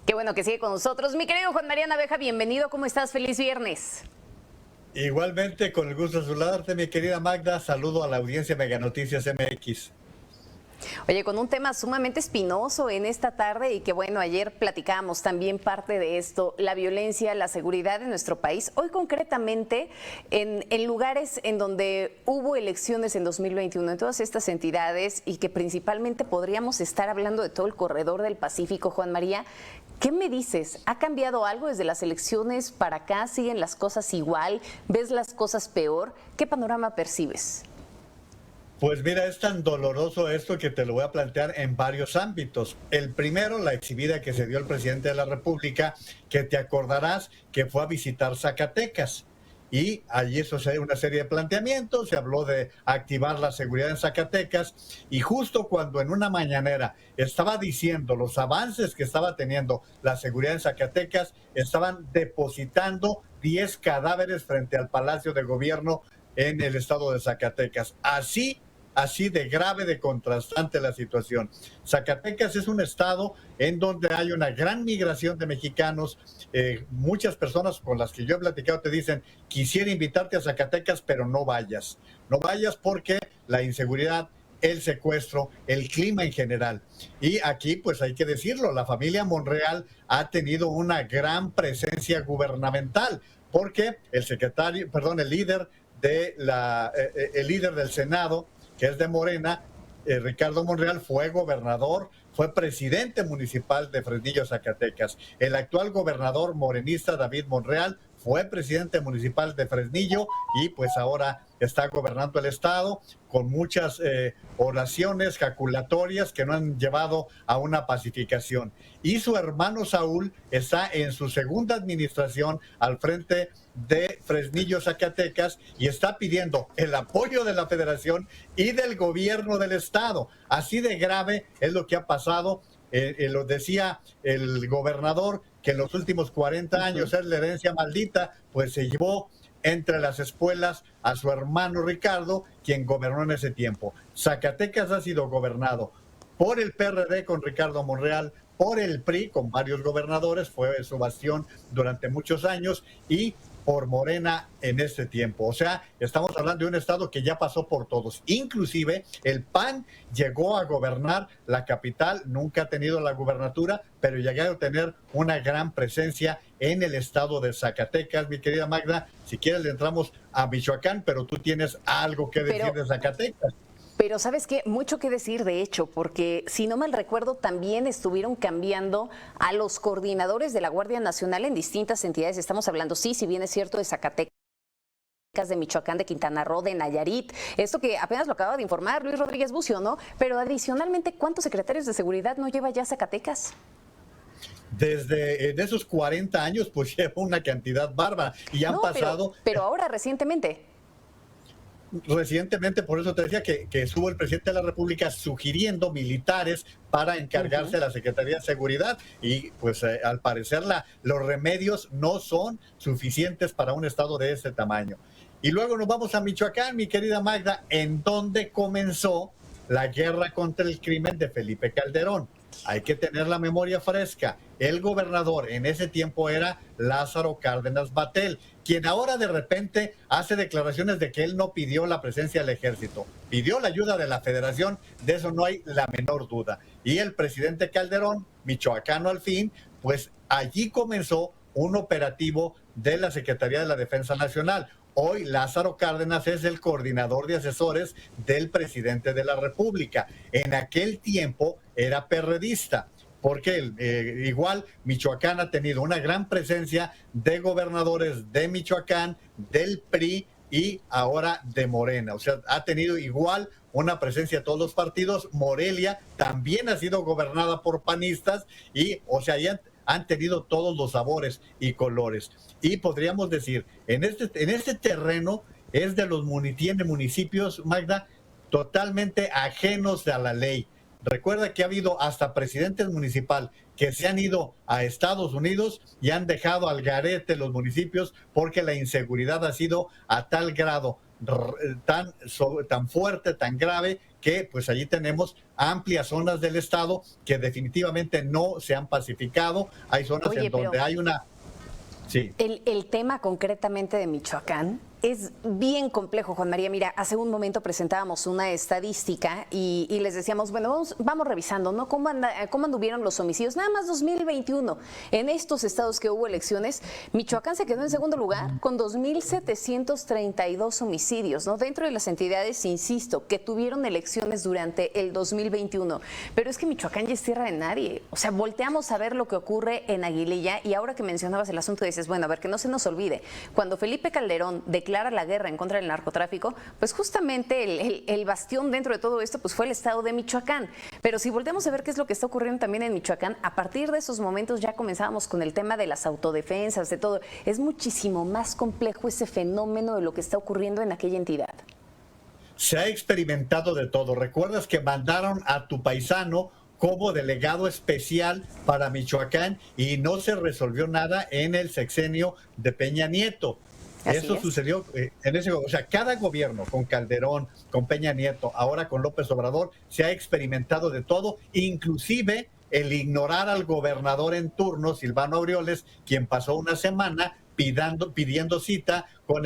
Qué bueno que sigue con nosotros. Mi querido Juan María Naveja, bienvenido. ¿Cómo estás? Feliz viernes. Igualmente, con el gusto de saludarte, mi querida Magda. Saludo a la audiencia Mega Noticias MX. Oye, con un tema sumamente espinoso en esta tarde y que bueno, ayer platicábamos también parte de esto, la violencia, la seguridad en nuestro país. Hoy concretamente en lugares en donde hubo elecciones en 2021, en todas estas entidades y que principalmente podríamos estar hablando de todo el corredor del Pacífico, Juan María. ¿Qué me dices? ¿Ha cambiado algo desde las elecciones para acá? ¿Siguen las cosas igual? ¿Ves las cosas peor? ¿Qué panorama percibes? Pues mira, es tan doloroso esto que te lo voy a plantear en varios ámbitos. El primero, la exhibida que se dio el presidente de la República, que te acordarás que fue a visitar Zacatecas. Y allí sucedió una serie de planteamientos, se habló de activar la seguridad en Zacatecas, y justo cuando en una mañanera estaba diciendo los avances que estaba teniendo la seguridad en Zacatecas, estaban depositando 10 cadáveres frente al Palacio de Gobierno en el estado de Zacatecas. Así de grave, de contrastante la situación. Zacatecas es un estado en donde hay una gran migración de mexicanos. Muchas personas con las que yo he platicado te dicen, quisiera invitarte a Zacatecas, pero no vayas. No vayas porque la inseguridad, el secuestro, el clima en general. Y aquí, pues hay que decirlo, la familia Monreal ha tenido una gran presencia gubernamental, porque el líder el líder del Senado, que es de Morena, Ricardo Monreal, fue gobernador, fue presidente municipal de Fresnillo, Zacatecas. El actual gobernador morenista, David Monreal, fue presidente municipal de Fresnillo y pues ahora está gobernando el estado con muchas oraciones jaculatorias que no han llevado a una pacificación. Y su hermano Saúl está en su segunda administración al frente de Fresnillo, Zacatecas, y está pidiendo el apoyo de la federación y del gobierno del estado. Así de grave es lo que ha pasado. Lo decía el gobernador, que en los últimos 40 años es la herencia maldita, pues se llevó entre las espuelas a su hermano Ricardo, quien gobernó en ese tiempo. Zacatecas ha sido gobernado por el PRD con Ricardo Monreal, por el PRI con varios gobernadores, fue su bastión durante muchos años, y por Morena en este tiempo. O sea, estamos hablando de un estado que ya pasó por todos. Inclusive el PAN llegó a gobernar la capital, nunca ha tenido la gubernatura, pero llegó a tener una gran presencia en el estado de Zacatecas. Mi querida Magda, si quieres le entramos a Michoacán, pero tú tienes algo que decir de Zacatecas. Pero ¿sabes qué? Mucho que decir, de hecho, porque si no mal recuerdo, también estuvieron cambiando a los coordinadores de la Guardia Nacional en distintas entidades. Estamos hablando, sí, si bien es cierto, de Zacatecas, de Michoacán, de Quintana Roo, de Nayarit. Esto que apenas lo acaba de informar Luis Rodríguez Bucio, ¿no? Pero adicionalmente, ¿cuántos secretarios de seguridad no lleva ya Zacatecas? Desde de esos 40 años, pues lleva una cantidad bárbara. Y han pasado... Pero ahora, recientemente... Recientemente, por eso te decía que estuvo el presidente de la República sugiriendo militares para encargarse de la Secretaría de Seguridad, y pues al parecer los remedios no son suficientes para un estado de ese tamaño. Y luego nos vamos a Michoacán, mi querida Magda, en donde comenzó la guerra contra el crimen de Felipe Calderón. Hay que tener la memoria fresca. El gobernador en ese tiempo era Lázaro Cárdenas Battel, quien ahora de repente hace declaraciones de que él no pidió la presencia del ejército, pidió la ayuda de la federación, de eso no hay la menor duda. Y el presidente Calderón, michoacano al fin, pues allí comenzó un operativo de la Secretaría de la Defensa Nacional. Hoy Lázaro Cárdenas es el coordinador de asesores del presidente de la República. En aquel tiempo era perredista, porque igual Michoacán ha tenido una gran presencia de gobernadores de Michoacán, del PRI y ahora de Morena. O sea, ha tenido igual una presencia de todos los partidos. Morelia también ha sido gobernada por panistas y, o sea, ya han tenido todos los sabores y colores. Y podríamos decir, en este terreno es de los tiene municipios, Magda, totalmente ajenos a la ley. Recuerda que ha habido hasta presidentes municipales que se han ido a Estados Unidos y han dejado al garete los municipios porque la inseguridad ha sido a tal grado tan fuerte, tan grave, que pues allí tenemos amplias zonas del estado que definitivamente no se han pacificado. Hay zonas Oye, en donde hay una... Sí. El tema concretamente de Michoacán es bien complejo, Juan María. Mira, hace un momento presentábamos una estadística y les decíamos, bueno, vamos revisando, ¿no? ¿Cómo anduvieron los homicidios? Nada más 2021. En estos estados que hubo elecciones, Michoacán se quedó en segundo lugar con 2.732 homicidios, ¿no? Dentro de las entidades, insisto, que tuvieron elecciones durante el 2021. Pero es que Michoacán ya es tierra de nadie. O sea, volteamos a ver lo que ocurre en Aguililla y ahora que mencionabas el asunto dices, bueno, a ver, que no se nos olvide, cuando Felipe Calderón declara la guerra en contra del narcotráfico, pues justamente el bastión dentro de todo esto pues fue el estado de Michoacán. Pero si volteamos a ver qué es lo que está ocurriendo también en Michoacán, a partir de esos momentos ya comenzábamos con el tema de las autodefensas, de todo. Es muchísimo más complejo ese fenómeno de lo que está ocurriendo en aquella entidad. Se ha experimentado de todo. ¿Recuerdas que mandaron a tu paisano como delegado especial para Michoacán y no se resolvió nada en el sexenio de Peña Nieto? Eso sucedió en ese, o sea, cada gobierno, con Calderón, con Peña Nieto, ahora con López Obrador, se ha experimentado de todo, inclusive el ignorar al gobernador en turno, Silvano Aureoles, quien pasó una semana pidiendo cita con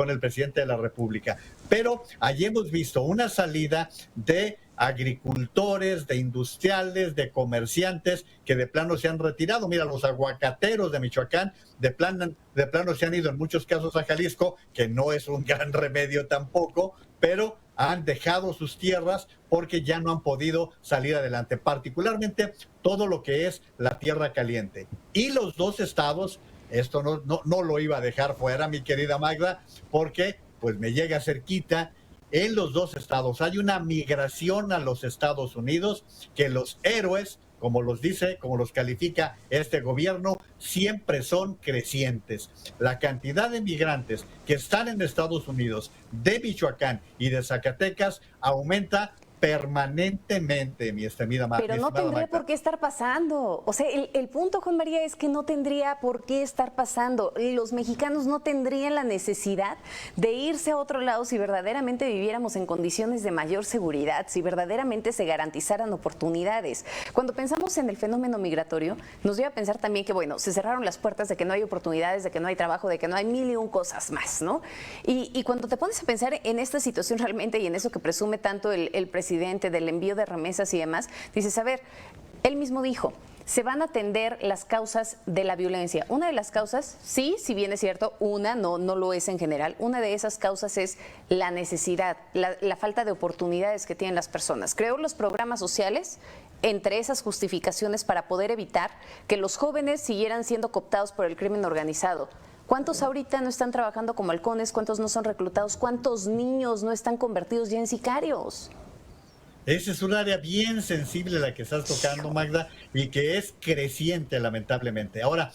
el presidente de la República. Pero allí hemos visto una salida de agricultores, de industriales, de comerciantes que de plano se han retirado. Mira, los aguacateros de Michoacán de plano se han ido en muchos casos a Jalisco, que no es un gran remedio tampoco, pero han dejado sus tierras porque ya no han podido salir adelante, particularmente todo lo que es la tierra caliente. Y los dos estados, esto no lo iba a dejar fuera, mi querida Magda, porque pues me llega cerquita. En los dos estados hay una migración a los Estados Unidos que los héroes, como los dice, como los califica este gobierno, siempre son crecientes. La cantidad de migrantes que están en Estados Unidos de Michoacán y de Zacatecas aumenta permanentemente, mi estimada Magda. Pero no tendría por qué estar pasando. O sea, el punto, Juan María, es que no tendría por qué estar pasando. Los mexicanos no tendrían la necesidad de irse a otro lado si verdaderamente viviéramos en condiciones de mayor seguridad, si verdaderamente se garantizaran oportunidades. Cuando pensamos en el fenómeno migratorio, nos lleva a pensar también que, bueno, se cerraron las puertas de que no hay oportunidades, de que no hay trabajo, de que no hay mil y un cosas más, ¿no? Y cuando te pones a pensar en esta situación realmente y en eso que presume tanto el presidente del envío de remesas y demás, dices, a ver, él mismo dijo, se van a atender las causas de la violencia. Una de las causas, sí, si bien es cierto, no lo es en general, una de esas causas es la necesidad, la falta de oportunidades que tienen las personas. Creó los programas sociales entre esas justificaciones para poder evitar que los jóvenes siguieran siendo cooptados por el crimen organizado. ¿Cuántos ahorita no están trabajando como halcones? ¿Cuántos no son reclutados? ¿Cuántos niños no están convertidos ya en sicarios? Ese es un área bien sensible la que estás tocando, Magda, y que es creciente, lamentablemente. Ahora,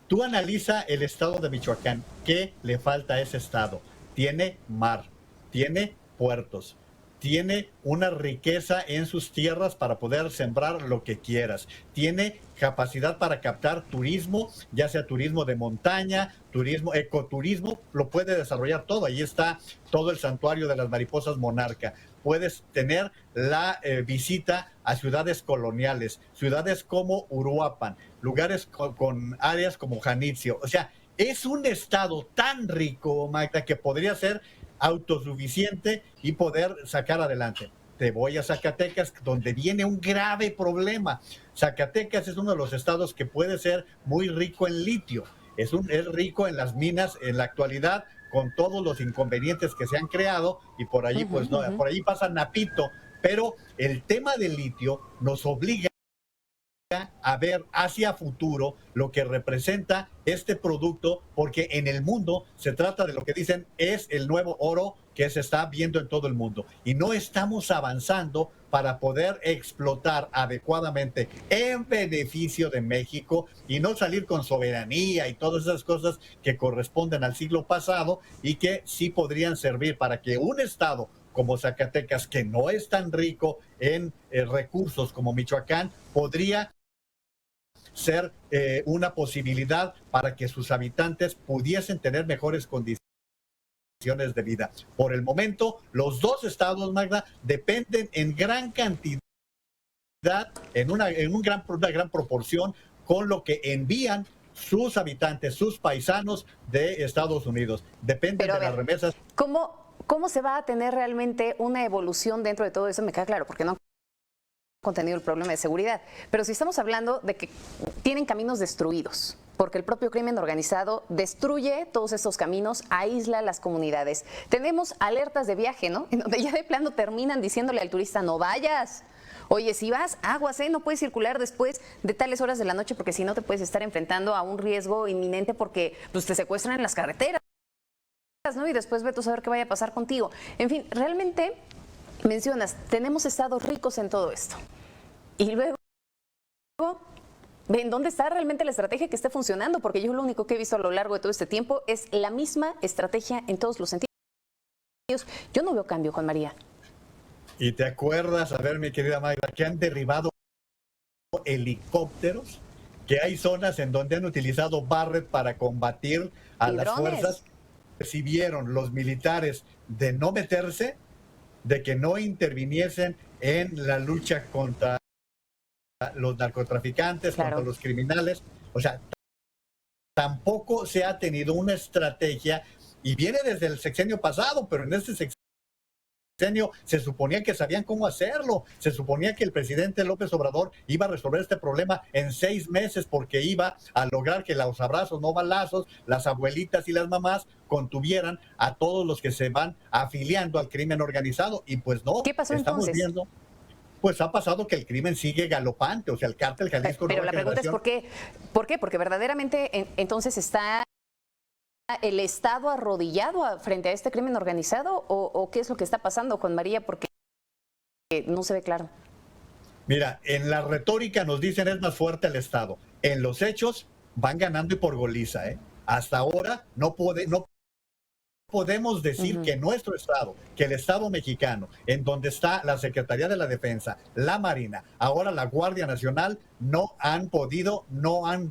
tú analiza el estado de Michoacán. ¿Qué le falta a ese estado? Tiene mar, tiene puertos, tiene una riqueza en sus tierras para poder sembrar lo que quieras. Tiene capacidad para captar turismo, ya sea turismo de montaña, turismo, ecoturismo, lo puede desarrollar todo. Ahí está todo el santuario de las mariposas monarca. Puedes tener la visita a ciudades coloniales, ciudades como Uruapan, lugares con áreas como Janitzio. O sea, es un estado tan rico, Magda, que podría ser autosuficiente y poder sacar adelante. Te voy a Zacatecas, donde viene un grave problema. Zacatecas es uno de los estados que puede ser muy rico en litio. Es rico en las minas en la actualidad, con todos los inconvenientes que se han creado, y por allí, pues no, por allí pasa Napito, pero el tema del litio nos obliga a ver hacia futuro lo que representa este producto, porque en el mundo se trata de lo que dicen es el nuevo oro que se está viendo en todo el mundo, y no estamos avanzando para poder explotar adecuadamente en beneficio de México y no salir con soberanía y todas esas cosas que corresponden al siglo pasado y que sí podrían servir para que un estado como Zacatecas, que no es tan rico en recursos como Michoacán, podría ser una posibilidad para que sus habitantes pudiesen tener mejores condiciones de vida. Por el momento, los dos estados, Magda, dependen en gran cantidad, una gran proporción, con lo que envían sus habitantes, sus paisanos de Estados Unidos. Dependen de las remesas. ¿Cómo se va a tener realmente una evolución dentro de todo eso? Me queda claro, porque no han tenido el problema de seguridad. Pero si estamos hablando de que tienen caminos destruidos, porque el propio crimen organizado destruye todos estos caminos, aísla las comunidades. Tenemos alertas de viaje, ¿no? En donde ya de plano terminan diciéndole al turista, no vayas. Oye, si vas, aguas, no puedes circular después de tales horas de la noche porque si no te puedes estar enfrentando a un riesgo inminente porque pues, te secuestran en las carreteras, ¿no? Y después ve tú a saber qué vaya a pasar contigo. En fin, realmente mencionas, tenemos estados ricos en todo esto. Y luego, ¿en dónde está realmente la estrategia que esté funcionando? Porque yo lo único que he visto a lo largo de todo este tiempo es la misma estrategia en todos los sentidos. Yo no veo cambio, Juan María. ¿Y te acuerdas, a ver, mi querida Mayra, que han derribado helicópteros? Que hay zonas en donde han utilizado Barrett para combatir a las fuerzas. Recibieron los militares de no meterse, de que no interviniesen en la lucha contra los narcotraficantes, contra los criminales. O sea, tampoco se ha tenido una estrategia, y viene desde el sexenio pasado, pero en este sexenio se suponía que sabían cómo hacerlo, se suponía que el presidente López Obrador iba a resolver este problema en 6 meses porque iba a lograr que los abrazos no balazos, las abuelitas y las mamás contuvieran a todos los que se van afiliando al crimen organizado, y pues no. ¿Qué pasó estamos entonces? Viendo, pues ha pasado que el crimen sigue galopante, o sea, el cártel Jalisco. Pero la pregunta es ¿por qué? ¿Por qué? Porque verdaderamente entonces está el Estado arrodillado frente a este crimen organizado, o qué es lo que está pasando, Juan María, porque no se ve claro. Mira, en la retórica nos dicen es más fuerte el Estado. En los hechos van ganando y por goliza. Hasta ahora no podemos decir que nuestro Estado, que el Estado mexicano, en donde está la Secretaría de la Defensa, la Marina, ahora la Guardia Nacional, no han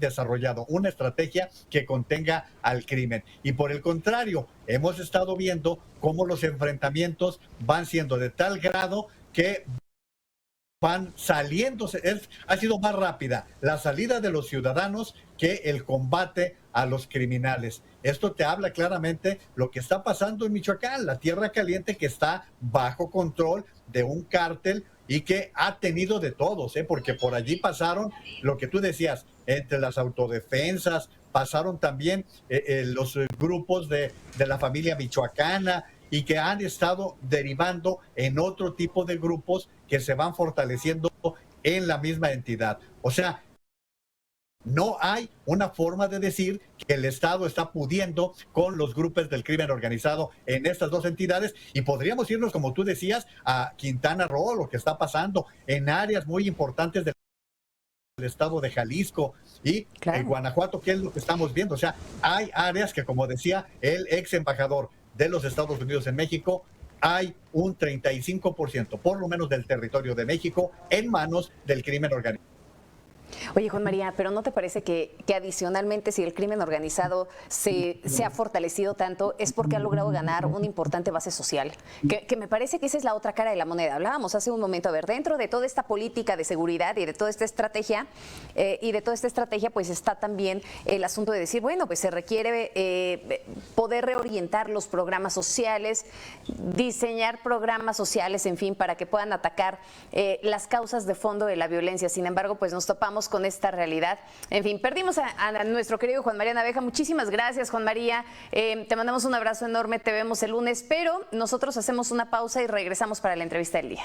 desarrollado una estrategia que contenga al crimen. Y por el contrario, hemos estado viendo cómo los enfrentamientos van siendo de tal grado que van saliéndose, ha sido más rápida la salida de los ciudadanos que el combate a los criminales. Esto te habla claramente lo que está pasando en Michoacán, la tierra caliente que está bajo control de un cártel y que ha tenido de todos, porque por allí pasaron lo que tú decías, entre las autodefensas, pasaron también los grupos de la familia michoacana, y que han estado derivando en otro tipo de grupos que se van fortaleciendo en la misma entidad. O sea, no hay una forma de decir que el Estado está pudiendo con los grupos del crimen organizado en estas dos entidades, y podríamos irnos, como tú decías, a Quintana Roo, lo que está pasando en áreas muy importantes del estado de Jalisco y en Guanajuato, que es lo que estamos viendo. O sea, hay áreas que, como decía el ex embajador de los Estados Unidos en México, hay un 35%, por lo menos, del territorio de México en manos del crimen organizado. Oye, Juan María, ¿pero no te parece que adicionalmente, si el crimen organizado se ha fortalecido tanto, es porque ha logrado ganar una importante base social? Que me parece que esa es la otra cara de la moneda. Hablábamos hace un momento, a ver, dentro de toda esta política de seguridad y de toda esta estrategia, pues está también el asunto de decir, bueno, pues se requiere poder reorientar los programas sociales, diseñar programas sociales, en fin, para que puedan atacar las causas de fondo de la violencia. Sin embargo, pues nos topamos con esta realidad. En fin, perdimos a nuestro querido Juan María Naveja. Muchísimas gracias, Juan María. Te mandamos un abrazo enorme, te vemos el lunes, pero nosotros hacemos una pausa y regresamos para la entrevista del día.